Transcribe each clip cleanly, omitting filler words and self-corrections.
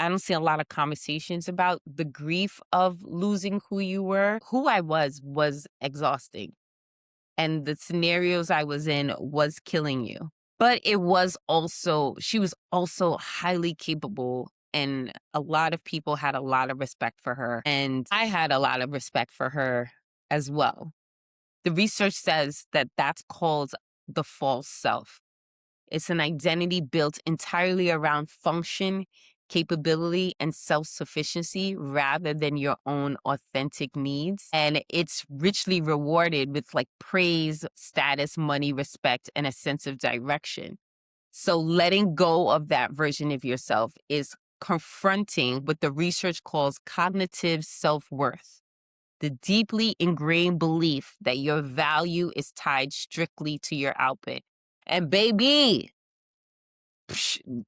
I don't see a lot of conversations about the grief of losing who you were. Who I was exhausting. And the scenarios I was in was killing you. But she was also highly capable. And a lot of people had a lot of respect for her. And I had a lot of respect for her as well. The research says that that's called the false self. It's an identity built entirely around function, capability, and self-sufficiency rather than your own authentic needs. And it's richly rewarded with like praise, status, money, respect, and a sense of direction. So letting go of that version of yourself is confronting what the research calls cognitive self-worth, the deeply ingrained belief that your value is tied strictly to your output. And baby,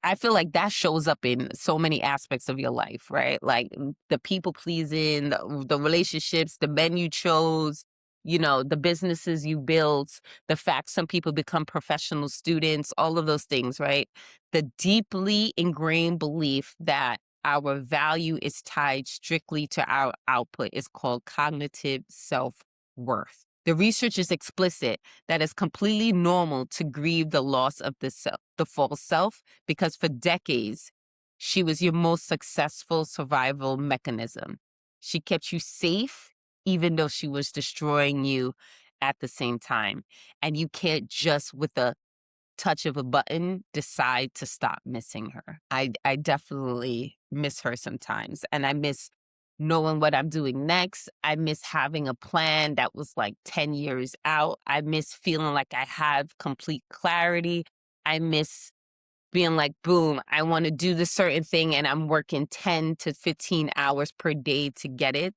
I feel like that shows up in so many aspects of your life, right? Like the people pleasing, the relationships, the men you chose, the businesses you built, the fact some people become professional students, all of those things, right? The deeply ingrained belief that our value is tied strictly to our output is called cognitive self-worth. The research is explicit that it's completely normal to grieve the loss of the false self, because for decades, she was your most successful survival mechanism. She kept you safe, even though she was destroying you at the same time. And you can't just, with a touch of a button, decide to stop missing her. I definitely miss her sometimes, and I miss knowing what I'm doing next. I miss having a plan that was like 10 years out. I miss feeling like I have complete clarity. I miss being like, boom, I want to do this certain thing and I'm working 10 to 15 hours per day to get it.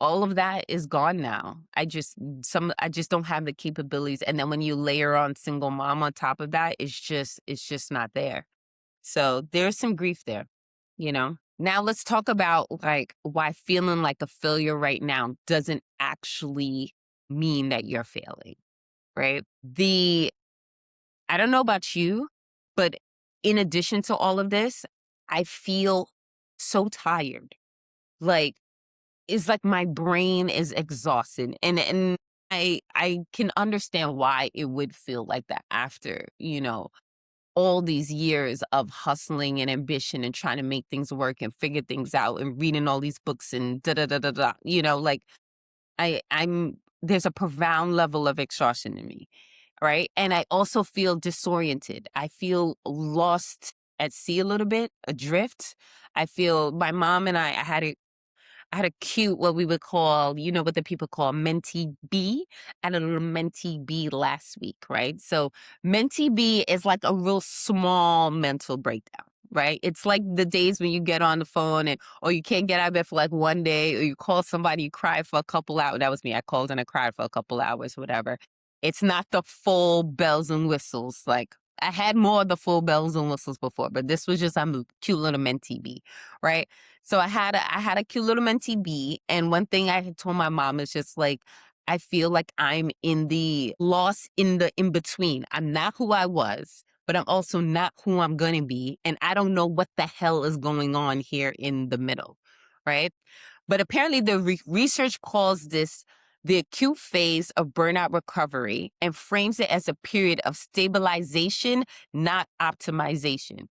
All of that is gone now. I just don't have the capabilities. And then when you layer on single mom on top of that, it's just not there. So there's some grief there, you know? Now let's talk about like why feeling like a failure right now doesn't actually mean that you're failing, right? I don't know about you, but in addition to all of this, I feel so tired. Like, it's like my brain is exhausted. And I can understand why it would feel like that after, all these years of hustling and ambition and trying to make things work and figure things out and reading all these books and da da da da da. Like there's a profound level of exhaustion in me, right? And I also feel disoriented. I feel lost at sea a little bit, adrift. I feel my mom and I had a cute, what we would call, what the people call mentee B. I had a little mentee B last week, right? So mentee B is like a real small mental breakdown, right? It's like the days when you get on the phone or you can't get out of bed for like one day, or you call somebody, you cry for a couple hours. That was me. I called and I cried for a couple hours, whatever. It's not the full bells and whistles. Like I had more of the full bells and whistles before, but this was just, I'm a cute little mentee B, right? So I had a cute little mentee bee, and one thing I had told my mom is just like, I feel like I'm in the loss in the in between. I'm not who I was, but I'm also not who I'm gonna be, and I don't know what the hell is going on here in the middle, right? But apparently the research calls this the acute phase of burnout recovery and frames it as a period of stabilization, not optimization.